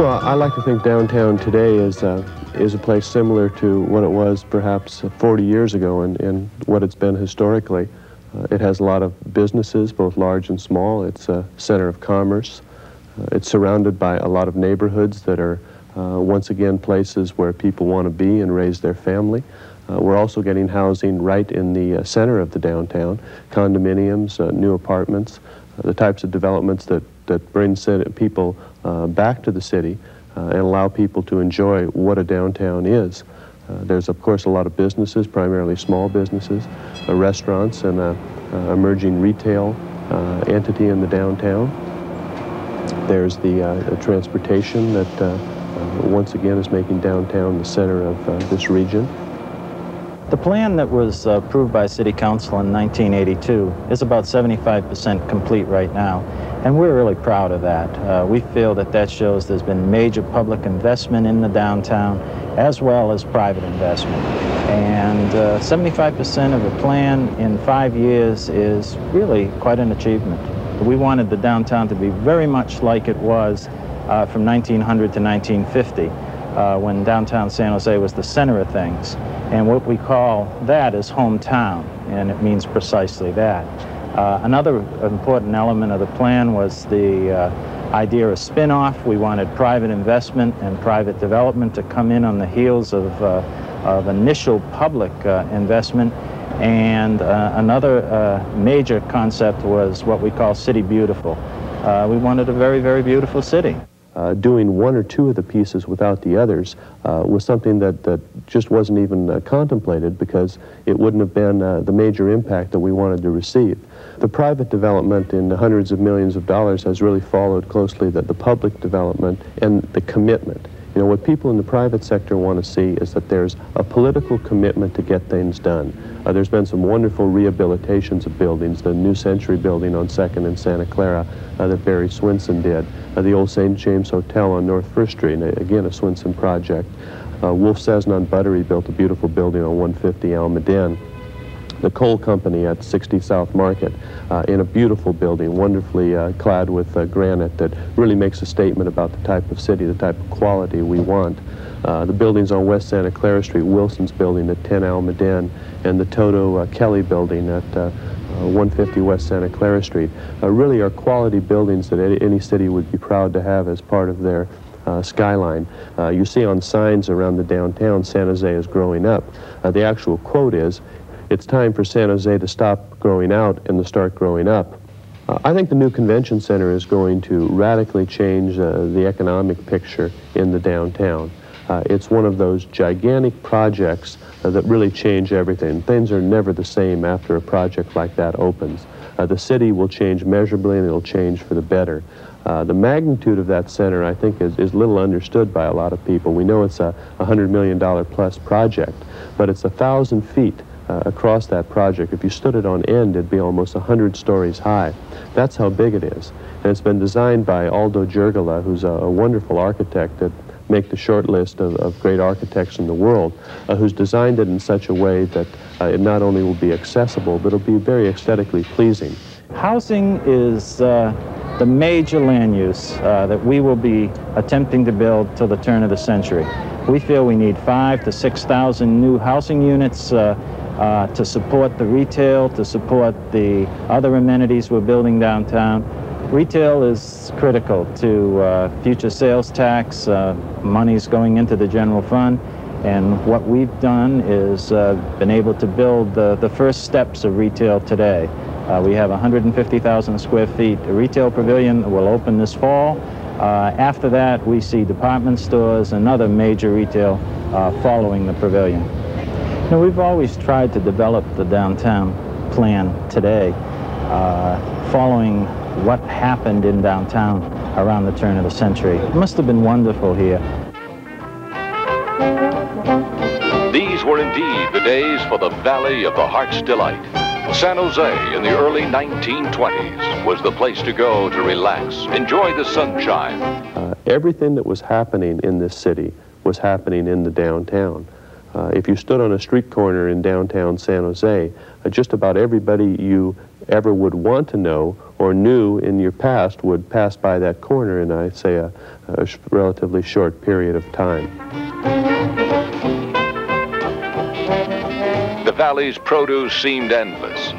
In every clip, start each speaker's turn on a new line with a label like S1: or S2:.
S1: Well, I like to think downtown today is a place similar to what it was perhaps 40 years ago and what it's been historically. It has a lot of businesses, both large and small. It's a center of commerce. It's surrounded by a lot of neighborhoods that are once again places where people want to be and raise their family. We're also getting housing right in the center of the downtown, condominiums, new apartments, the types of developments that bring people back to the city and allow people to enjoy what a downtown is. There's, of course, a lot of businesses, primarily small businesses, restaurants, and emerging retail entity in the downtown. There's the transportation that, once again, is making downtown the center of this region.
S2: The plan that was approved by City Council in 1982 is about 75% complete right now, and we're really proud of that. We feel that that shows there's been major public investment in the downtown as well as private investment. And 75% of the plan in 5 years is really quite an achievement. We wanted the downtown to be very much like it was from 1900 to 1950. When downtown San Jose was the center of things. And what we call that is hometown, and it means precisely that. Another important element of the plan was the idea of spin-off. We wanted private investment and private development to come in on the heels of initial public investment. And another major concept was what we call City Beautiful. We wanted a very, very beautiful city.
S1: Doing one or two of the pieces without the others was something that just wasn't even contemplated because it wouldn't have been the major impact that we wanted to receive. The private development in the hundreds of millions of dollars has really followed closely the public development and the commitment. You know, what people in the private sector want to see is that there's a political commitment to get things done. There's been some wonderful rehabilitations of buildings, the New Century building on 2nd and Santa Clara that Barry Swinson did, the old St. James Hotel on North First Street, again a Swinson project. Wolf Cessna and Buttery built a beautiful building on 150 Almaden. The coal company at 60 South Market in a beautiful building, wonderfully clad with granite that really makes a statement about the type of city, the type of quality we want. The buildings on West Santa Clara Street, Wilson's building at 10 Almaden, and the Toto Kelly building at 150 West Santa Clara Street, really are quality buildings that any city would be proud to have as part of their skyline. You see on signs around the downtown, San Jose is growing up. The actual quote is, "It's time for San Jose to stop growing out and to start growing up." I think the new convention center is going to radically change the economic picture in the downtown. It's one of those gigantic projects that really change everything. Things are never the same after a project like that opens. The city will change measurably and it'll change for the better. The magnitude of that center, I think, is little understood by a lot of people. We know it's a $100 million plus project, but it's 1,000 feet across that project. If you stood it on end, it'd be almost 100 stories high. That's how big it is. And it's been designed by Aldo Jurgala, who's a wonderful architect that make the short list of great architects in the world, who's designed it in such a way that it not only will be accessible, but it'll be very aesthetically pleasing.
S2: Housing is the major land use that we will be attempting to build till the turn of the century. We feel we need 5,000 to 6,000 new housing units to support the retail, to support the other amenities we're building downtown. Retail is critical to future sales tax, money's going into the general fund, and what we've done is been able to build the first steps of retail today. We have 150,000 square feet. A retail pavilion will open this fall. After that, we see department stores and other major retail following the pavilion. You know, we've always tried to develop the downtown plan today following what happened in downtown around the turn of the century. It must have been wonderful here.
S3: These were indeed the days for the Valley of the Heart's Delight. San Jose in the early 1920s was the place to go to relax, enjoy the sunshine.
S1: Everything that was happening in this city was happening in the downtown. If you stood on a street corner in downtown San Jose, just about everybody you ever would want to know or knew in your past would pass by that corner in, I'd say, a relatively short period of time.
S3: The valley's produce seemed endless.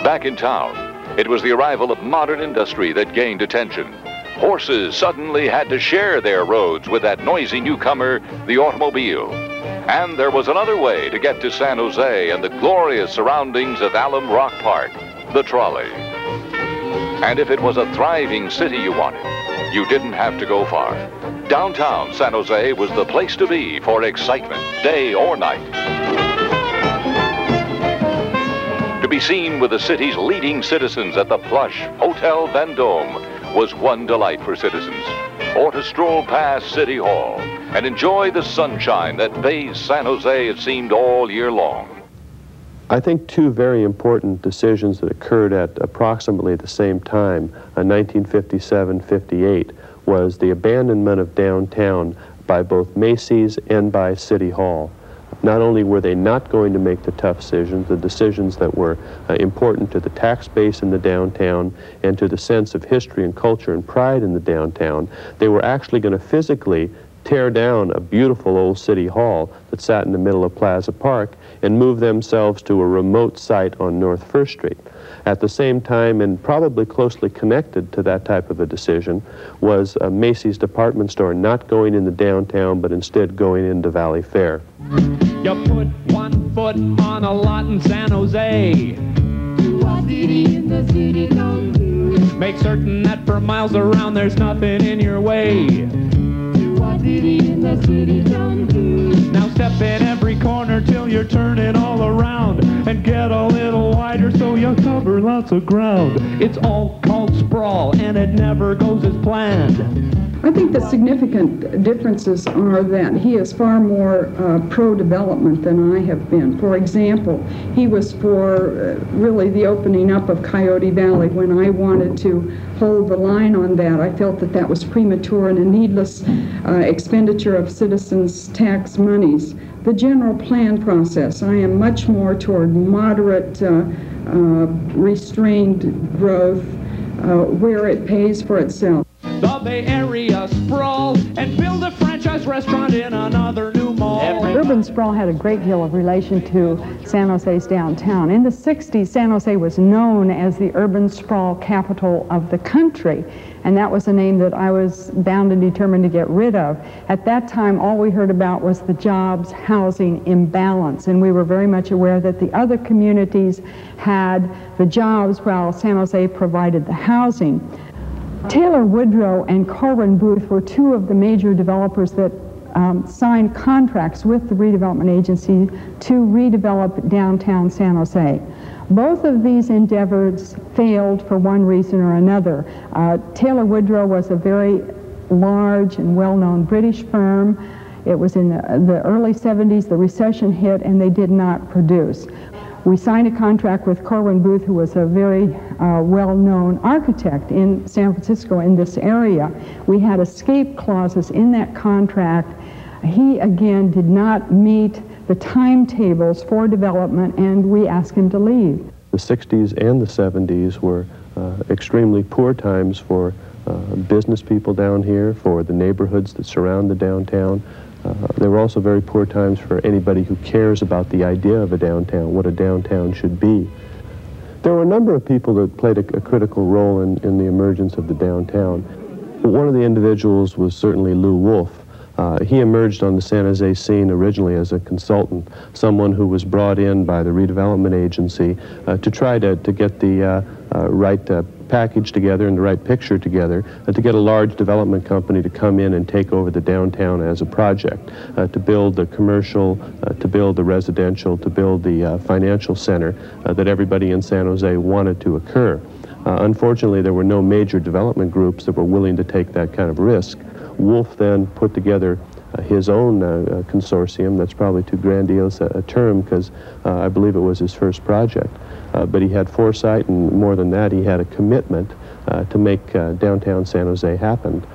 S3: Back in town, it was the arrival of modern industry that gained attention. Horses suddenly had to share their roads with that noisy newcomer, the automobile. And there was another way to get to San Jose and the glorious surroundings of Alum Rock Park, the trolley. And if it was a thriving city you wanted, you didn't have to go far. Downtown San Jose was the place to be for excitement, day or night. To be seen with the city's leading citizens at the plush Hotel Vendome was one delight for citizens, or to stroll past City Hall and enjoy the sunshine that bathes San Jose, it seemed, all year long.
S1: I think two very important decisions that occurred at approximately the same time, 1957-58, was the abandonment of downtown by both Macy's and by City Hall. Not only were they not going to make the tough decisions, the decisions that were important to the tax base in the downtown and to the sense of history and culture and pride in the downtown, they were actually going to physically tear down a beautiful old City Hall that sat in the middle of Plaza Park and move themselves to a remote site on North First Street. At the same time, and probably closely connected to that type of a decision, was a Macy's department store not going in the downtown, but instead going into Valley Fair.
S4: You put one foot on a lot in San Jose. Make certain that for miles around there's nothing in your way. Now step in every corner till you're turning all around, and get a little wider so you cover lots of ground. It's all called sprawl, and it never goes as planned.
S5: I think the significant differences are that he is far more pro-development than I have been. For example, he was for really the opening up of Coyote Valley. When I wanted to hold the line on that, I felt that that was premature and a needless expenditure of citizens' tax monies. The general plan process, I am much more toward moderate, restrained growth where it pays for itself.
S4: The Bay Area sprawl and build a franchise restaurant in another new mall.
S6: Urban sprawl had a great deal of relation to San Jose's downtown. In the 60s, San Jose was known as the urban sprawl capital of the country, and that was a name that I was bound and determined to get rid of. At that time, all we heard about was the jobs housing imbalance, and we were very much aware that the other communities had the jobs while San Jose provided the housing. Taylor Woodrow and Corwin Booth were two of the major developers that signed contracts with the redevelopment agency to redevelop downtown San Jose. Both of these endeavors failed for one reason or another. Taylor Woodrow was a very large and well-known British firm. It was in the early 70s, the recession hit, and they did not produce. We signed a contract with Corwin Booth, who was a very well-known architect in San Francisco in this area. We had escape clauses in that contract. He, again, did not meet the timetables for development, and we asked him to leave.
S1: The 60s and the 70s were extremely poor times for business people down here, for the neighborhoods that surround the downtown. They were also very poor times for anybody who cares about the idea of a downtown, what a downtown should be. There were a number of people that played a critical role in the emergence of the downtown. One of the individuals was certainly Lew Wolf. He emerged on the San Jose scene originally as a consultant, someone who was brought in by the redevelopment agency to try to get the right package together and the right picture together, to get a large development company to come in and take over the downtown as a project, to build the commercial, to build the residential, to build the financial center that everybody in San Jose wanted to occur. Unfortunately, there were no major development groups that were willing to take that kind of risk. Wolf then put together his own consortium. That's probably too grandiose a term because I believe it was his first project. But he had foresight, and more than that, he had a commitment to make downtown San Jose happen.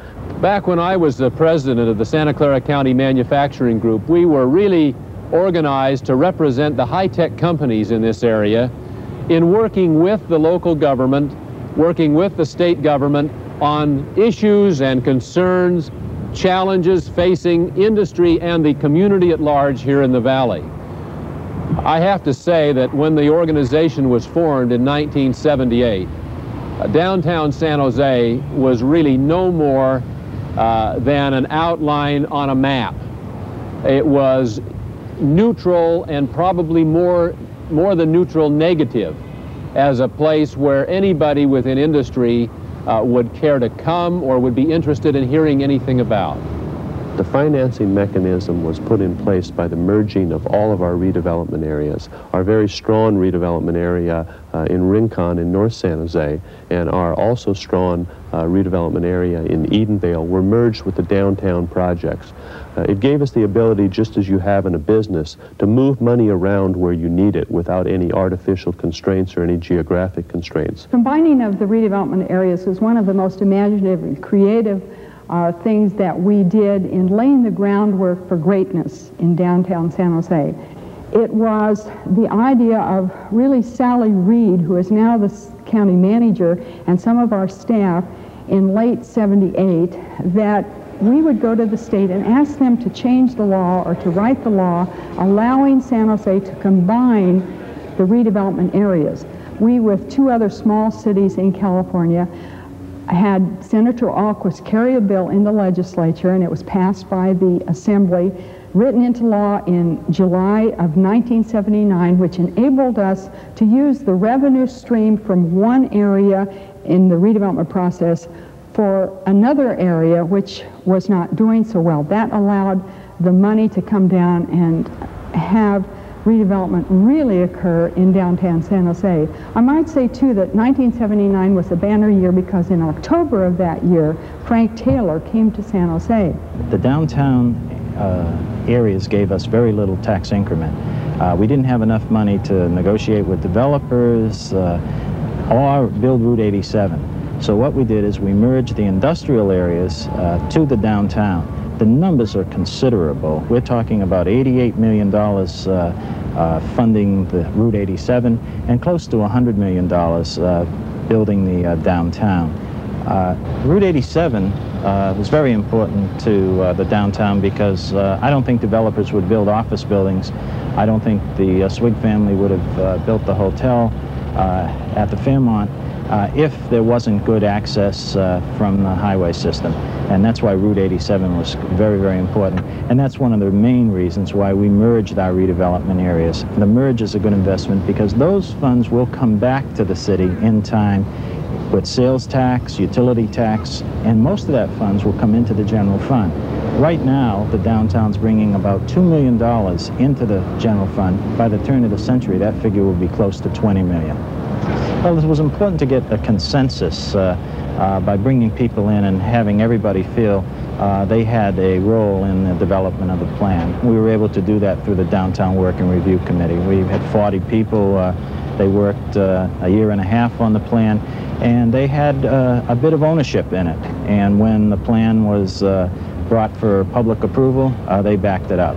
S7: Back when I was the president of the Santa Clara County Manufacturing Group, we were really organized to represent the high-tech companies in this area in working with the local government, working with the state government on issues and concerns, challenges facing industry and the community at large here in the valley. I have to say that when the organization was formed in 1978, downtown San Jose was really no more than an outline on a map. It was neutral, and probably more than neutral, negative, as a place where anybody within industry would care to come or would be interested in hearing anything about.
S1: The financing mechanism was put in place by the merging of all of our redevelopment areas. Our very strong redevelopment area in Rincon in North San Jose, and our also strong redevelopment area in Edenvale were merged with the downtown projects. It gave us the ability, just as you have in a business, to move money around where you need it without any artificial constraints or any geographic constraints.
S6: Combining of the redevelopment areas was one of the most imaginative and creative things that we did in laying the groundwork for greatness in downtown San Jose. It was the idea of really Sally Reed, who is now the county manager, and some of our staff in late '78, that we would go to the state and ask them to change the law or to write the law allowing San Jose to combine the redevelopment areas. We, with two other small cities in California, had Senator Alquist carry a bill in the legislature, and it was passed by the Assembly, written into law in July of 1979, which enabled us to use the revenue stream from one area in the redevelopment process for another area which was not doing so well. That allowed the money to come down and have redevelopment really occur in downtown San Jose. I might say, too, that 1979 was a banner year because in October of that year, Frank Taylor came to San Jose.
S2: The downtown areas gave us very little tax increment. We didn't have enough money to negotiate with developers or build Route 87. So what we did is we merged the industrial areas to the downtown. The numbers are considerable. We're talking about $88 million funding the Route 87 and close to $100 million building the downtown. Route 87 was very important to the downtown because I don't think developers would build office buildings. I don't think the Swig family would have built the hotel at the Fairmont if there wasn't good access from the highway system. And that's why Route 87 was very, very important. And that's one of the main reasons why we merged our redevelopment areas. The merge is a good investment because those funds will come back to the city in time with sales tax, utility tax, and most of that funds will come into the general fund. Right now, the downtown's bringing about $2 million into the general fund. By the turn of the century, that figure will be close to $20 million. Well, it was important to get a consensus by bringing people in and having everybody feel they had a role in the development of the plan. We were able to do that through the Downtown Working Review Committee. We had 40 people. They worked a year and a half on the plan, and they had a bit of ownership in it. And when the plan was brought for public approval, they backed it up.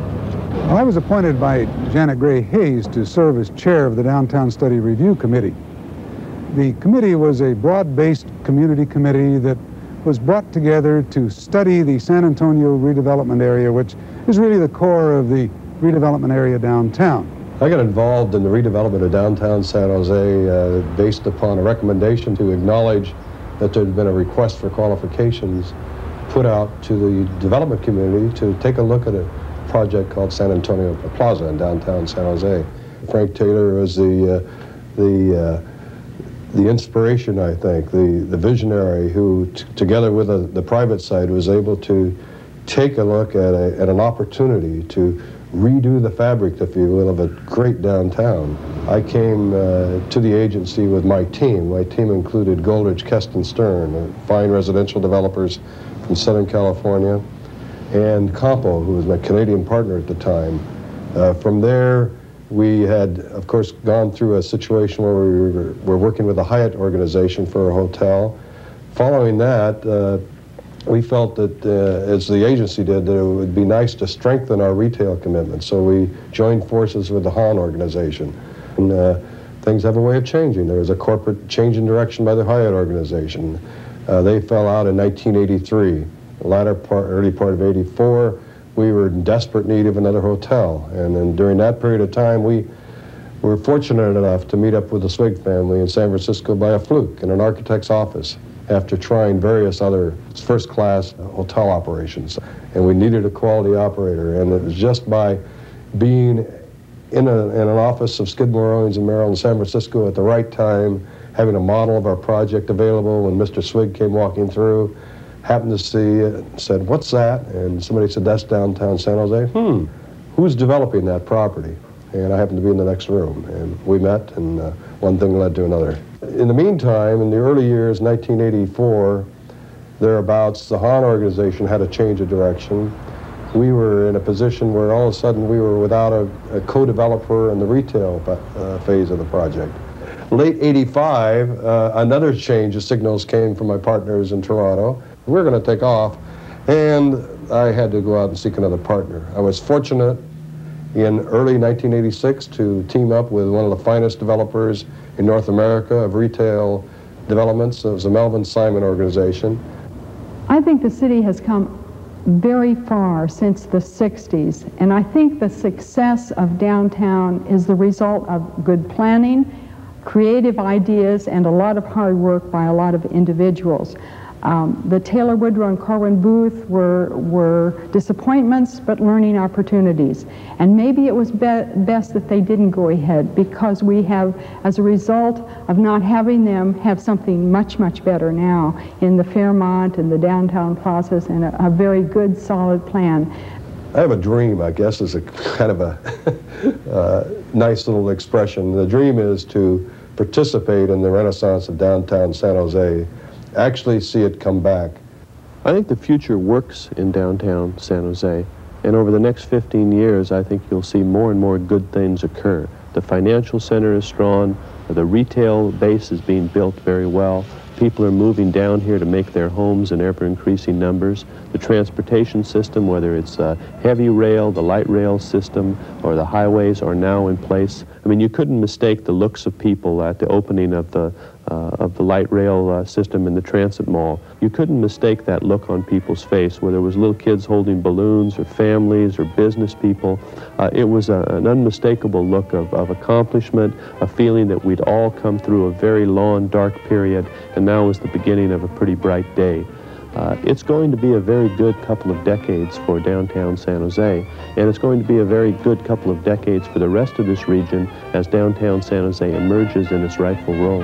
S8: Well, I was appointed by Janet Gray Hayes to serve as chair of the Downtown Study Review Committee. The committee was a broad-based community committee that was brought together to study the San Antonio redevelopment area, which is really the core of the redevelopment area downtown.
S9: I got involved in the redevelopment of downtown San Jose based upon a recommendation to acknowledge that there had been a request for qualifications put out to the development community to take a look at a project called San Antonio Plaza in downtown San Jose. Frank Taylor was the inspiration, I think, the visionary who, together with the private side, was able to take a look at an opportunity to redo the fabric, if you will, of a great downtown. I came to the agency with my team. My team included Goldrich, Keston, Stern, fine residential developers from Southern California, and Campo, who was my Canadian partner at the time. From there, we had, of course, gone through a situation where we were working with the Hyatt organization for a hotel. Following that, we felt that, as the agency did, that it would be nice to strengthen our retail commitment. So we joined forces with the Hahn organization. And things have a way of changing. There was a corporate change in direction by the Hyatt organization. They fell out in 1983. Early part of 84, we were in desperate need of another hotel. And then during that period of time, we were fortunate enough to meet up with the Swig family in San Francisco by a fluke in an architect's office after trying various other first-class hotel operations. And we needed a quality operator, and it was just by being in an office of Skidmore, Owings & Merrill in San Francisco at the right time, having a model of our project available when Mr. Swig came walking through, happened to see it, said, "What's that?" And somebody said, "That's downtown San Jose." Who's developing that property? And I happened to be in the next room, and we met, and one thing led to another. In the meantime, in the early years, 1984, thereabouts, the Hahn organization had a change of direction. We were in a position where all of a sudden we were without a co-developer in the retail phase of the project. Late 85, another change of signals came from my partners in Toronto. We were going to take off, and I had to go out and seek another partner. I was fortunate in early 1986 to team up with one of the finest developers in North America of retail developments. It was the Melvin Simon organization.
S6: I think the city has come very far since the 60s, and I think the success of downtown is the result of good planning, creative ideas, and a lot of hard work by a lot of individuals. The Taylor Woodrow and Corwin Booth were disappointments, but learning opportunities. And maybe it was best that they didn't go ahead, because we have, as a result of not having them, have something much, much better now in the Fairmont and the downtown process, and a very good, solid plan.
S9: I have a dream, I guess, is a kind of a nice little expression. The dream is to participate in the renaissance of downtown San Jose, actually see it come back.
S1: I think the future works in downtown San Jose, and over the next 15 years, I think you'll see more and more good things occur. The financial center is strong, the retail base is being built very well, people are moving down here to make their homes in ever-increasing numbers. The transportation system, whether it's heavy rail, the light rail system, or the highways, are now in place. I mean, you couldn't mistake the looks of people at the opening of the light rail system in the Transit Mall. You couldn't mistake that look on people's face, whether it was little kids holding balloons or families or business people. It was an unmistakable look of accomplishment, a feeling that we'd all come through a very long, dark period, and now is the beginning of a pretty bright day. It's going to be a very good couple of decades for downtown San Jose, and it's going to be a very good couple of decades for the rest of this region as downtown San Jose emerges in its rightful role.